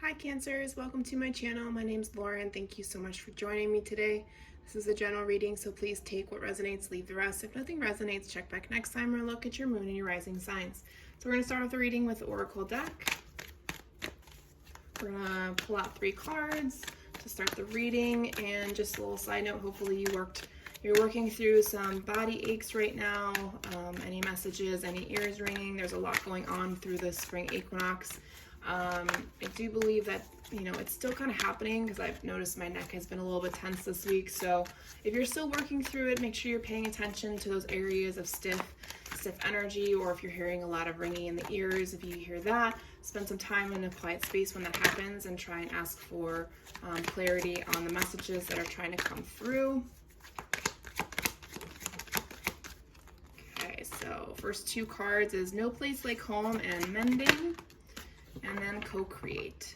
Hi Cancers, welcome to my channel. My name's Lauren. Thank you so much for joining me today. This is a general reading, so please take what resonates, leave the rest. If nothing resonates, check back next time or look at your moon and your rising signs. So we're going to start off the reading with the Oracle deck. We're going to pull out 3 cards to start the reading, and just a little side note, hopefully you're working through some body aches right now, any messages, any ears ringing. There's a lot going on through the spring equinox. I do believe that, it's still kind of happening because I've noticed my neck has been a little bit tense this week. So if you're still working through it, make sure you're paying attention to those areas of stiff energy, or if you're hearing a lot of ringing in the ears, if you hear that, spend some time in a quiet space when that happens and try and ask for clarity on the messages that are trying to come through. Okay, so first 2 cards is No Place Like Home and Mending, and then Co-Create.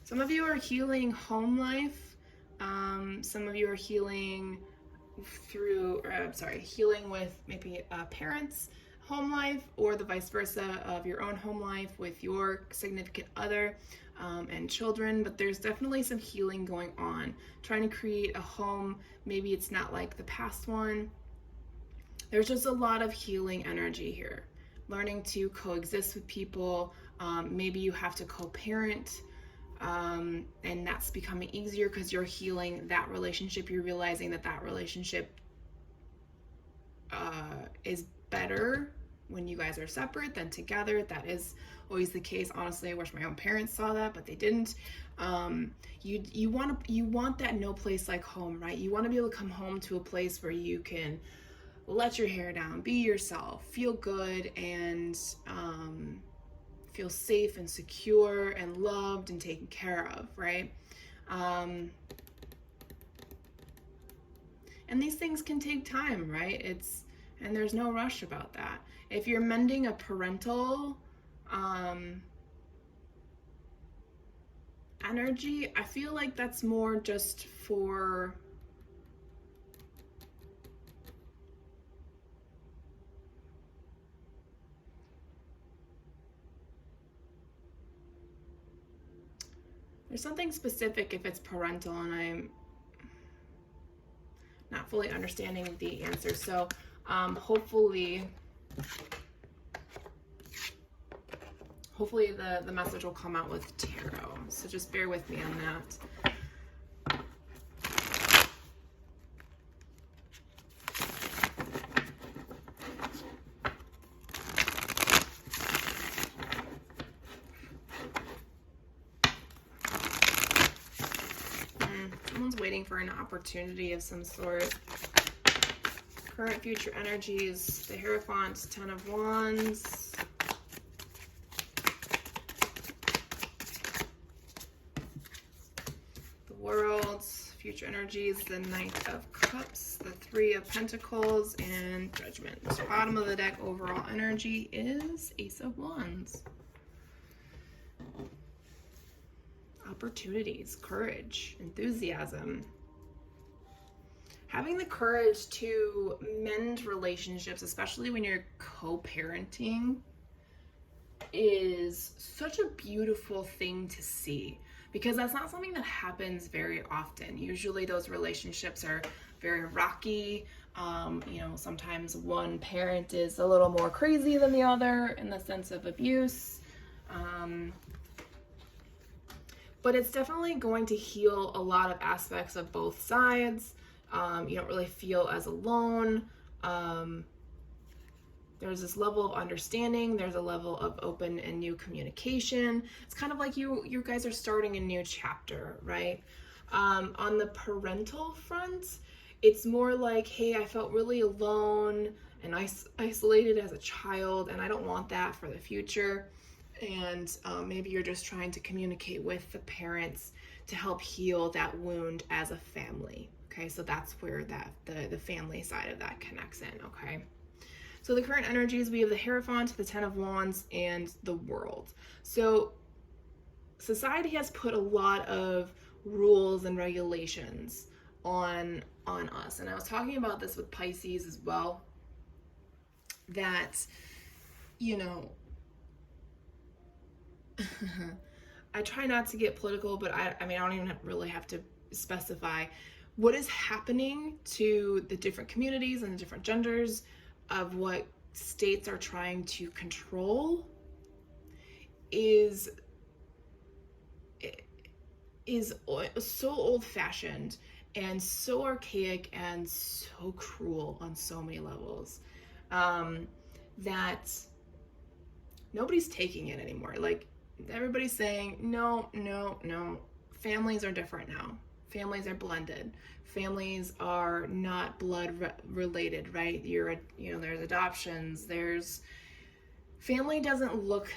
Some of you are healing home life. Some of you are healing healing with maybe parents' home life, or the vice versa of your own home life with your significant other and children. But there's definitely some healing going on. Trying to create a home, maybe it's not like the past one. There's just a lot of healing energy here. Learning to coexist with people. Maybe you have to co-parent, and that's becoming easier because you're healing that relationship. You're realizing that relationship is better when you guys are separate than together. That is always the case. Honestly, I wish my own parents saw that, but they didn't. You want that no place like home, right? You want to be able to come home to a place where you can let your hair down, be yourself, feel good, and feel safe and secure and loved and taken care of, right? And these things can take time, right? And there's no rush about that. If you're mending a parental energy, I feel like that's more just for there's something specific if it's parental, and I'm not fully understanding the answer. So hopefully the message will come out with tarot. So just bear with me on that. Someone's waiting for an opportunity of some sort. Current, future energies, the Hierophant, 10 of Wands. The World, future energies, the Knight of Cups, the 3 of Pentacles, and Judgment. Bottom of the deck, overall energy is Ace of Wands. Opportunities, courage, enthusiasm. Having the courage to mend relationships, especially when you're co-parenting, is such a beautiful thing to see, because that's not something that happens very often. Usually those relationships are very rocky. Sometimes one parent is a little more crazy than the other in the sense of abuse. But it's definitely going to heal a lot of aspects of both sides. You don't really feel as alone. There's this level of understanding. There's a level of open and new communication. It's kind of like you guys are starting a new chapter, right? On the parental front, it's more like, hey, I felt really alone and isolated as a child, and I don't want that for the future. And maybe you're just trying to communicate with the parents to help heal that wound as a family. Okay, so that's where the family side of that connects in. Okay, so the current energies, we have the Hierophant, the 10 of Wands, and the World. So society has put a lot of rules and regulations on us, and I was talking about this with Pisces as well, that I try not to get political, but I mean, I don't even really have to specify what is happening to the different communities and the different genders of what states are trying to control is so old-fashioned and so archaic and so cruel on so many levels, that nobody's taking it anymore. Like, everybody's saying, no, no, no. Families are different now. Families are blended. Families are not blood related, right? There's adoptions. Family doesn't look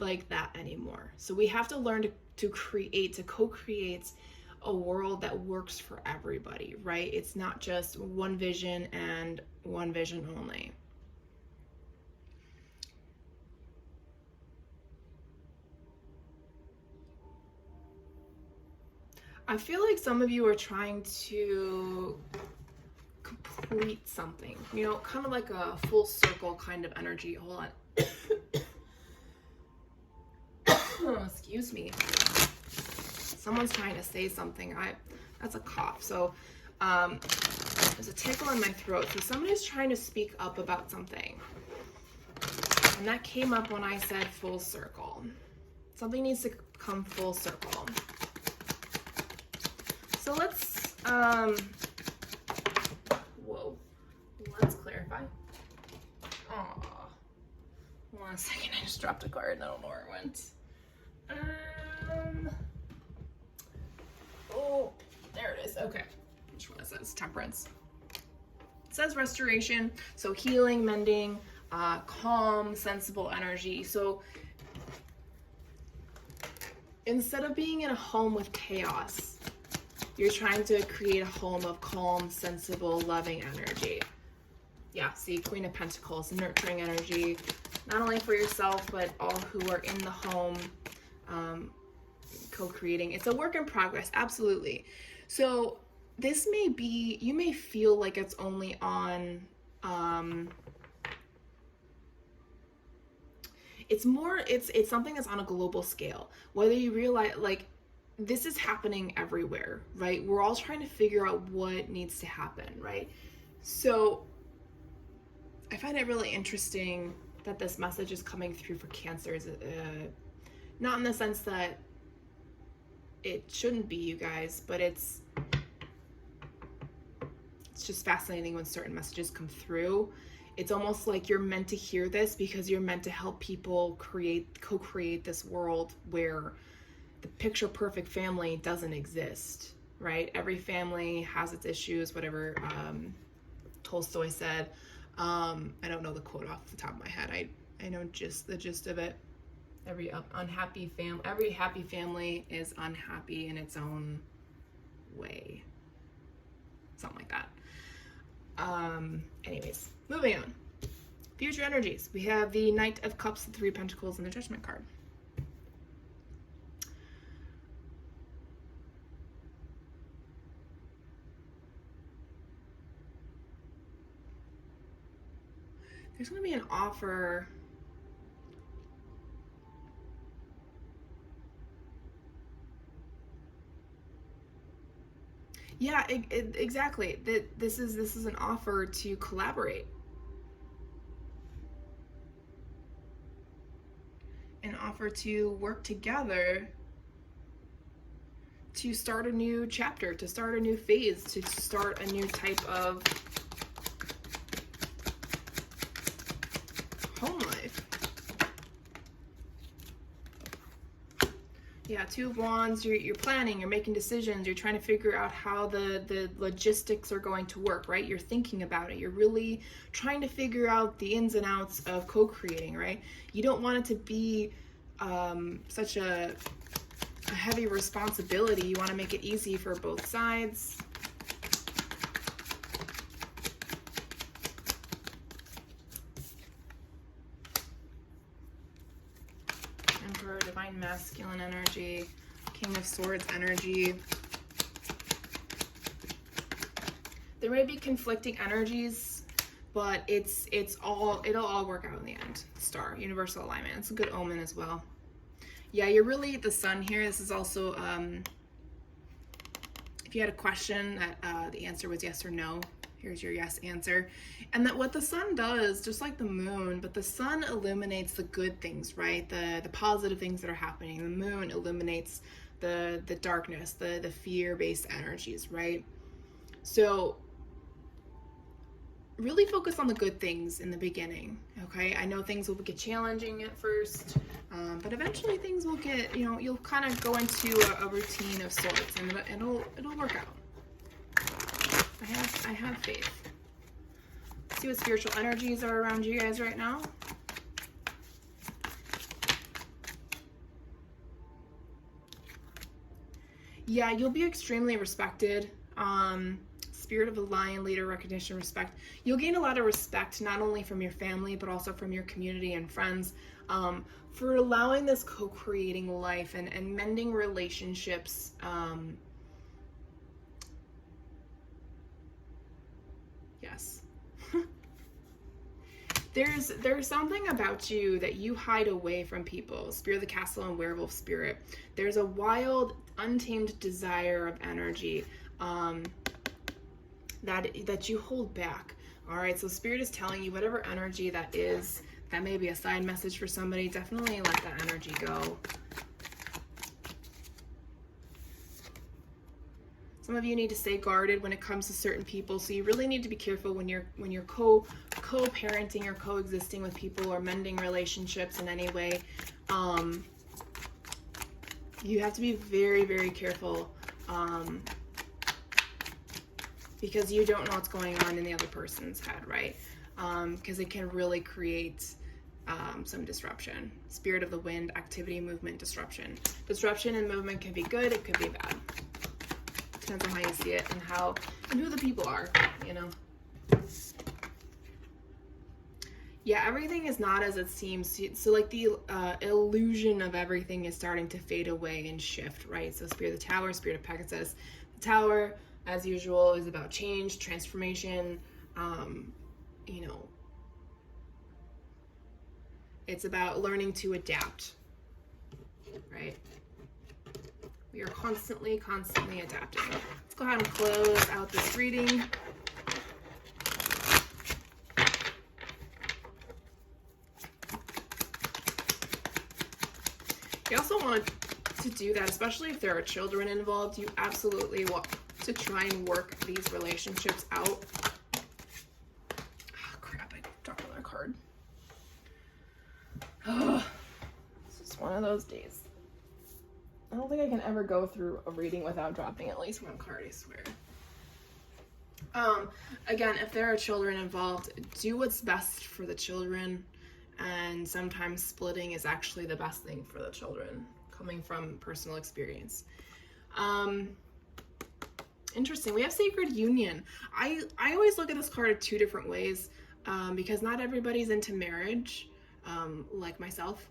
like that anymore. So we have to learn to co-create a world that works for everybody, right? It's not just one vision and one vision only. I feel like some of you are trying to complete something, kind of like a full circle kind of energy. Hold on. Excuse me. Someone's trying to say something. That's a cough. So there's a tickle in my throat. So somebody's trying to speak up about something. And that came up when I said full circle. Something needs to come full circle. So let's clarify. Aw. Hold on a second, I just dropped a card and I don't know where it went. Oh, there it is. Okay. Which one is it? It's temperance. It says restoration, so healing, mending, calm, sensible energy. So instead of being in a home with chaos, you're trying to create a home of calm, sensible, loving energy. Yeah, see, Queen of Pentacles, nurturing energy, not only for yourself, but all who are in the home, co-creating. It's a work in progress, absolutely. So this may be, you may feel like it's only on, it's something that's on a global scale. Whether you realize, like, this is happening everywhere, right? We're all trying to figure out what needs to happen, right? So I find it really interesting that this message is coming through for Cancers, not in the sense that it shouldn't be, you guys, but it's just fascinating when certain messages come through. It's almost like you're meant to hear this because you're meant to help people co-create this world where the picture perfect family doesn't exist, right? Every family has its issues, whatever Tolstoy said. I don't know the quote off the top of my head. I know just the gist of it. Every happy family is unhappy in its own way. Something like that. Anyways, moving on. Future energies. We have the Knight of Cups, the Three of Pentacles, and the Judgment card. There's going to be an offer. Yeah, exactly. This is an offer to collaborate. An offer to work together to start a new chapter, to start a new phase, to start a new type of home life. Yeah, Two of Wands, you're planning, you're making decisions, you're trying to figure out how the logistics are going to work, right? You're thinking about it. You're really trying to figure out the ins and outs of co-creating, right? You don't want it to be such a heavy responsibility. You want to make it easy for both sides. Emperor, Divine Masculine energy, King of Swords energy. There may be conflicting energies, but it'll all work out in the end. Star, universal alignment. It's a good omen as well. Yeah, you're really the sun here. This is also, if you had a question that the answer was yes or no, here's your yes answer. And that what the sun does, just like the moon, but the sun illuminates the good things, right? The positive things that are happening. The moon illuminates the darkness, the fear-based energies, right? So really focus on the good things in the beginning, okay? I know things will get challenging at first, but eventually things will get, you'll kind of go into a routine of sorts, and it'll work out. I have faith. Let's see what spiritual energies are around you guys right now. Yeah, you'll be extremely respected. Spirit of the lion, leader, recognition, respect. You'll gain a lot of respect, not only from your family, but also from your community and friends, for allowing this co-creating life and mending relationships. Yes. There's something about you that you hide away from people. Spirit of the castle and werewolf spirit. There's a wild, untamed desire of energy that you hold back. All right, so spirit is telling you whatever energy that is, that may be a side message for somebody, definitely let that energy go. Some of you need to stay guarded when it comes to certain people, so you really need to be careful when you're co-parenting or coexisting with people or mending relationships in any way. You have to be very, very careful, because you don't know what's going on in the other person's head, right? Because it can really create some disruption. Spirit of the wind, activity, movement, disruption. Disruption and movement can be good, it could be bad. Depends on how you see it and who the people are, Yeah, everything is not as it seems. So like the illusion of everything is starting to fade away and shift, right? So Spirit of the Tower, Spirit of Pegasus. The Tower, as usual, is about change, transformation, it's about learning to adapt, right? We are constantly adapting. Let's go ahead and close out this reading. You also want to do that, especially if there are children involved. You absolutely want to try and work these relationships out. Oh, crap, I dropped another card. Oh, this is one of those days. I don't think I can ever go through a reading without dropping at least one card, I swear. Again, if there are children involved, do what's best for the children, and sometimes splitting is actually the best thing for the children, coming from personal experience. Interesting. We have Sacred Union. I always look at this card two different ways, because not everybody's into marriage, like myself.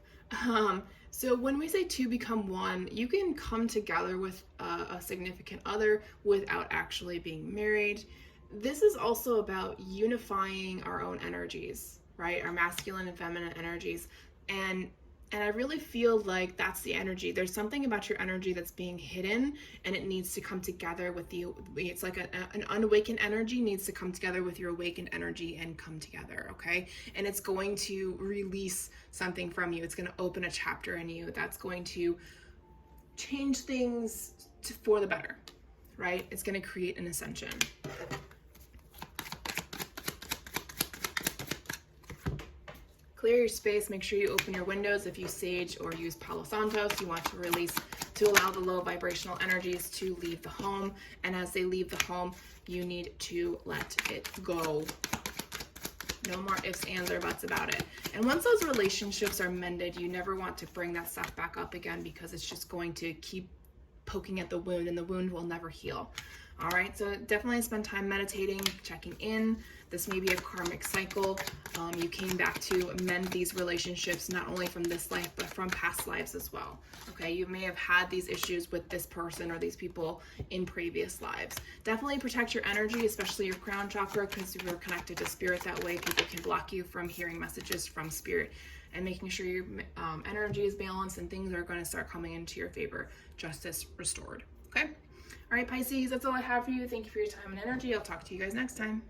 So when we say two become one, you can come together with a significant other without actually being married. This is also about unifying our own energies, right? Our masculine and feminine energies. And I really feel like that's the energy. There's something about your energy that's being hidden, and it needs to come together with it's like an unawakened energy needs to come together with your awakened energy and come together, okay? And it's going to release something from you. It's going to open a chapter in you that's going to change things for the better, right? It's going to create an ascension. Clear your space. Make sure you open your windows. If you sage or use Palo Santos, you want to release to allow the low vibrational energies to leave the home. And as they leave the home, you need to let it go. No more ifs, ands, or buts about it. And once those relationships are mended, you never want to bring that stuff back up again, because it's just going to keep poking at the wound, and the wound will never heal. All right, so definitely spend time meditating, checking in. This may be a karmic cycle. You came back to mend these relationships, not only from this life, but from past lives as well. Okay, you may have had these issues with this person or these people in previous lives. Definitely protect your energy, especially your crown chakra, because you're connected to spirit that way. People can block you from hearing messages from spirit, and making sure your energy is balanced and things are going to start coming into your favor. Justice restored. Okay? All right, Pisces, that's all I have for you. Thank you for your time and energy. I'll talk to you guys next time.